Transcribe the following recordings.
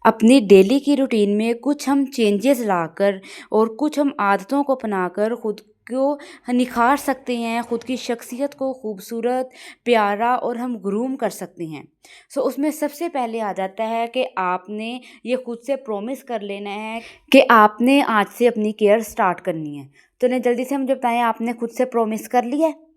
अपनी डेली की रूटीन में कुछ हम चेंजेस लाकर और कुछ हम आदतों को अपनाकर खुद को निखार सकते हैं, खुद की शख्सियत को खूबसूरत, प्यारा और हम ग्रूम कर सकते हैं। सो उसमें सबसे पहले आ जाता है कि आपने ये खुद से प्रॉमिस कर लेना है कि आपने आज से अपनी केयर स्टार्ट करनी है। तो ने जल्दी से मुझे बताएं, आपने खुद से प्रॉमिस कर लिया है?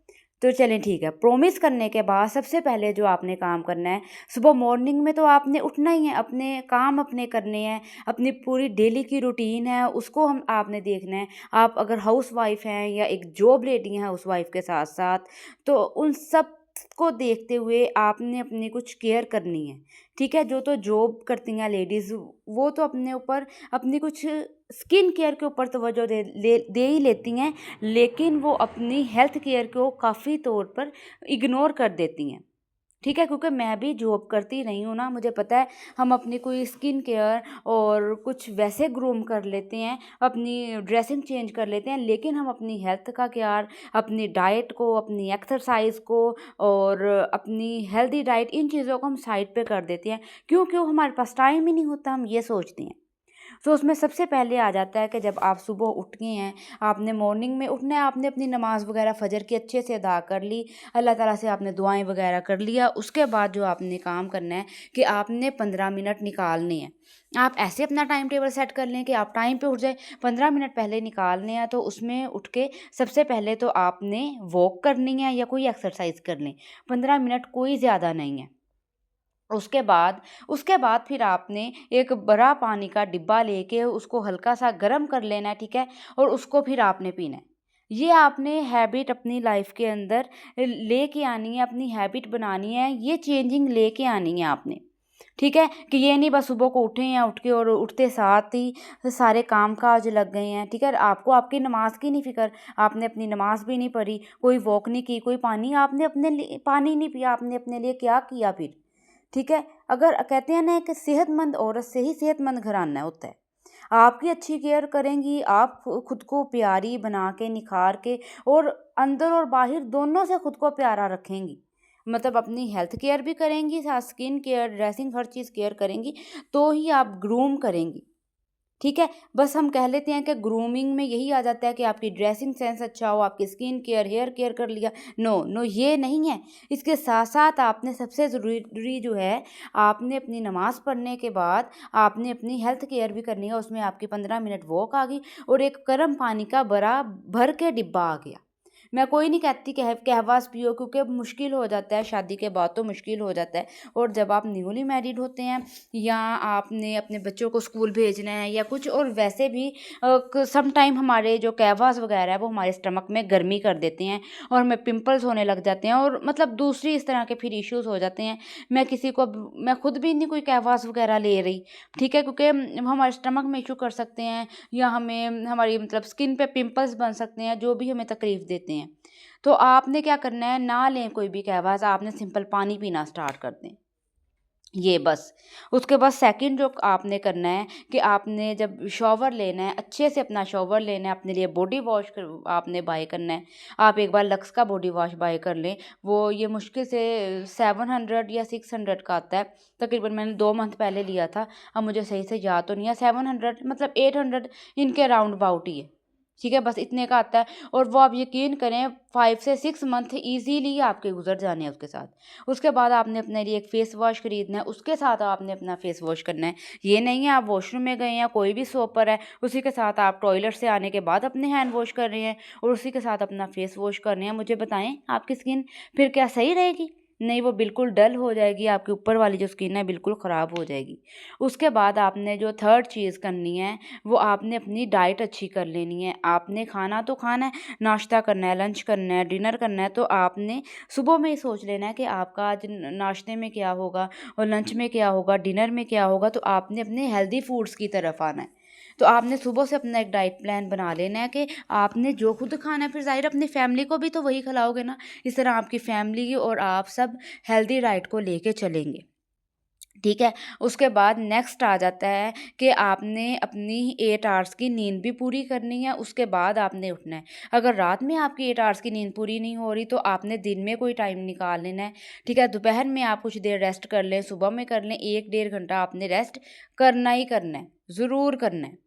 तो चलें ठीक है। प्रॉमिस करने के बाद सबसे पहले जो आपने काम करना है, सुबह मॉर्निंग में तो आपने उठना ही है, अपने काम अपने करने हैं, अपनी पूरी डेली की रूटीन है उसको हम आपने देखना है। आप अगर हाउस वाइफ हैं या एक जॉब लेडी हैं हाउस वाइफ के साथ साथ, तो उन सब को देखते हुए आपने अपनी कुछ केयर करनी है। ठीक है, जो तो जॉब करती हैं लेडीज़, वो तो अपने ऊपर अपनी कुछ स्किन केयर के ऊपर तवज्जो दे ही लेती हैं, लेकिन वो अपनी हेल्थ केयर को काफ़ी तौर पर इग्नोर कर देती हैं। ठीक है, क्योंकि मैं भी जॉब करती रही हूँ ना, मुझे पता है। हम अपनी कोई स्किन केयर और कुछ वैसे ग्रूम कर लेते हैं, अपनी ड्रेसिंग चेंज कर लेते हैं, लेकिन हम अपनी हेल्थ का केयर, अपनी डाइट को, अपनी एक्सरसाइज को और अपनी हेल्दी डाइट, इन चीज़ों को हम साइड पे कर देते हैं। क्यों हमारे पास टाइम ही नहीं होता, हम ये सोचते हैं। तो उसमें सबसे पहले आ जाता है कि जब आप सुबह उठ गए हैं, आपने मॉर्निंग में उठना है, आपने अपनी नमाज़ वगैरह फ़जर की अच्छे से अदा कर ली, अल्लाह ताला से आपने दुआएं वगैरह कर लिया। उसके बाद जो आपने काम करना है कि आपने 15 मिनट निकालने हैं। आप ऐसे अपना टाइम टेबल सेट कर लें कि आप टाइम पे उठ जाए, 15 मिनट पहले निकालने हैं, तो उसमें उठ के सबसे पहले तो आपने वॉक करनी है या कोई एक्सरसाइज कर लें। 15 मिनट कोई ज़्यादा नहीं है। उसके बाद फिर आपने एक बड़ा पानी का डिब्बा लेके उसको हल्का सा गर्म कर लेना है, ठीक है? और उसको फिर आपने पीना है। ये आपने हैबिट अपनी लाइफ के अंदर लेके आनी है, अपनी हैबिट बनानी है, ये चेंजिंग लेके आनी है आपने। ठीक है, कि ये नहीं बस सुबह को उठे हैं, उठ के और उठते साथ ही सारे काम काज लग गए हैं। ठीक है, आपको आपकी नमाज की नहीं फिक्र, आपने अपनी नमाज भी नहीं पढ़ी, कोई वॉक नहीं की, कोई पानी आपने अपने लिए पानी नहीं पिया, आपने अपने लिए क्या किया फिर? ठीक है, अगर कहते हैं ना कि सेहतमंद औरत से ही सेहतमंद घराना होता है। आपकी अच्छी केयर करेंगी, आप खुद को प्यारी बना के, निखार के और अंदर और बाहर दोनों से खुद को प्यारा रखेंगी, मतलब अपनी हेल्थ केयर भी करेंगी, साथ स्किन केयर, ड्रेसिंग, हर चीज़ केयर करेंगी, तो ही आप ग्रूम करेंगी। ठीक है, बस हम कह लेते हैं कि ग्रूमिंग में यही आ जाता है कि आपकी ड्रेसिंग सेंस अच्छा हो, आपकी स्किन केयर, हेयर केयर कर लिया। नो नो, ये नहीं है। इसके साथ साथ आपने सबसे ज़रूरी जो है, आपने अपनी नमाज़ पढ़ने के बाद आपने अपनी हेल्थ केयर भी करनी है। उसमें आपकी 15 मिनट वॉक आ गई और एक गर्म पानी का बड़ा भर के डिब्बा आ गया। मैं कोई नहीं कहती कहवास पियो, क्योंकि अब मुश्किल हो जाता है, शादी के बाद तो मुश्किल हो जाता है। और जब आप न्यूली मैरिड होते हैं या आपने अपने बच्चों को स्कूल भेजना है या कुछ, और वैसे भी सम टाइम हमारे जो कहवास वगैरह है वो हमारे स्टमक में गर्मी कर देते हैं और हमें पिंपल्स होने लग जाते हैं, और मतलब दूसरी इस तरह के फिर इश्यूज हो जाते हैं। मैं खुद भी नहीं कोई कहवास वगैरह ले रही, ठीक है, क्योंकि हम हमारे स्टमक में इशू कर सकते हैं या हमें हमारी मतलब स्किन पे पिंपल्स बन सकते हैं, जो भी हमें तकलीफ देते हैं। तो आपने क्या करना है, ना लें कोई भी कहवास, आपने सिंपल पानी पीना स्टार्ट कर दें, ये बस। उसके बाद सेकंड जो आपने करना है कि आपने जब शॉवर लेना है, अच्छे से अपना शॉवर लेना है, अपने लिए बॉडी वॉश आपने बाय करना है। आप एक बार लक्स का बॉडी वॉश बाय कर लें, वो ये मुश्किल से 700 या 600 का आता है। तकरीबन मैंने 2 मंथ पहले लिया था, अब मुझे सही से याद तो नहीं है। 700 मतलब 800 इनके राउंड अबाउट ही है। ठीक है, बस इतने का आता है, और वो आप यकीन करें 5 से 6 मंथ ईजीली आपके गुजर जाने हैं उसके साथ। उसके बाद आपने अपने लिए एक फेस वॉश खरीदना है, उसके साथ आपने अपना फेस वॉश करना है। ये नहीं है आप वॉशरूम में गए हैं, कोई भी सोपर है, उसी के साथ आप टॉयलेट से आने के बाद अपने हैंड वॉश कर रहे हैं और उसी के साथ अपना फेस वॉश कर रहे हैं। मुझे बताएं, आपकी स्किन फिर क्या सही रहेगी? नहीं, वो बिल्कुल डल हो जाएगी, आपकी ऊपर वाली जो स्किन है बिल्कुल ख़राब हो जाएगी। उसके बाद आपने जो थर्ड चीज़ करनी है, वो आपने अपनी डाइट अच्छी कर लेनी है। आपने खाना तो खाना है, नाश्ता करना है, लंच करना है, डिनर करना है, तो आपने सुबह में ही सोच लेना है कि आपका आज नाश्ते में क्या होगा और लंच में क्या होगा, डिनर में क्या होगा। तो आपने अपने हेल्दी फूड्स की तरफ आना है। तो आपने सुबह से अपना एक डाइट प्लान बना लेना है कि आपने जो खुद खाना है, फिर ज़ाहिर अपनी फैमिली को भी तो वही खिलाओगे ना। इस तरह आपकी फैमिली और आप सब हेल्दी डाइट को लेके चलेंगे। ठीक है। उसके बाद नेक्स्ट आ जाता है कि आपने अपनी 8 आवर्स की नींद भी पूरी करनी है, उसके बाद आपने उठना है। अगर रात में आपकी 8 आवर्स की नींद पूरी नहीं हो रही तो आपने दिन में कोई टाइम निकाल लेना है, ठीक है। दोपहर में आप कुछ देर रेस्ट कर लें, सुबह में कर लें, 1 डेढ़ घंटा आपने रेस्ट करना ही करना है, ज़रूर करना है।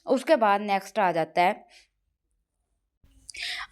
उसके बाद नेक्स्ट आ जाता है,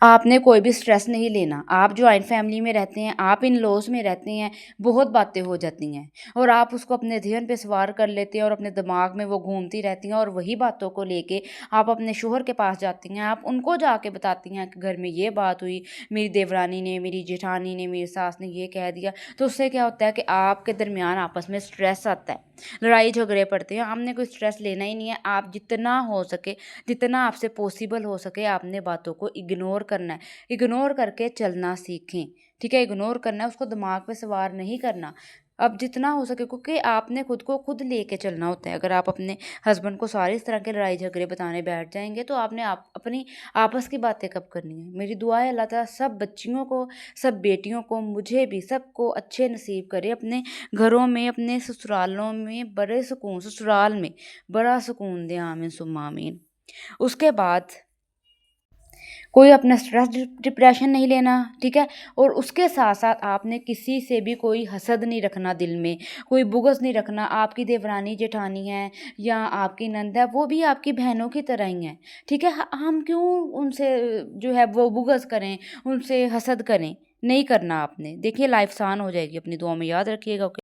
आपने कोई भी स्ट्रेस नहीं लेना। आप जॉइंट फैमिली में रहते हैं, आप इन-लॉज़ में रहते हैं, बहुत बातें हो जाती हैं और आप उसको अपने ज़हन पे सवार कर लेते हैं और अपने दिमाग में वो घूमती रहती हैं और वही बातों को लेके आप अपने शौहर के पास जाती हैं। आप उनको जाके बताती हैं कि घर में ये बात हुई, मेरी देवरानी ने, मेरी जेठानी ने, मेरी सास ने ये कह दिया। तो उससे क्या होता है कि आपके दरमियान आपस में स्ट्रेस आता है, लड़ाई झगड़े पड़ते हैं। आपने कोई स्ट्रेस लेना ही नहीं है। आप जितना हो सके, जितना आपसे पॉसिबल हो सके, आपने बातों को इग्नोर करना है। इग्नोर करके चलना सीखें, ठीक है? इग्नोर करना है, उसको दिमाग पे सवार नहीं करना। अब जितना हो सके, क्योंकि आपने खुद को खुद लेके चलना होता है। अगर आप अपने हस्बैंड को सारी इस तरह के लड़ाई झगड़े बताने बैठ जाएँगे तो आपने आप अपनी आपस की बातें कब करनी है? मेरी दुआ है अल्लाह ताला सब बच्चियों को, सब बेटियों को, मुझे भी, सबको अच्छे नसीब करे अपने घरों में, अपने ससुरालों में बड़े सुकून, ससुराल में बड़ा सुकून दे। आमीन सुम्मा आमीन। उसके बाद कोई अपना स्ट्रेस डिप्रेशन नहीं लेना, ठीक है? और उसके साथ-साथ आपने किसी से भी कोई हसद नहीं रखना दिल में, कोई बुग़्ज़ नहीं रखना। आपकी देवरानी जेठानी है या आपकी नंद है, वो भी आपकी बहनों की तरह ही हैं, ठीक है? हम क्यों उनसे जो है वो बुग़्ज़ करें, उनसे हसद करें? नहीं करना आपने। देखिए लाइफ़ आसान हो जाएगी। अपनी दुआ में याद रखिएगा। ओके।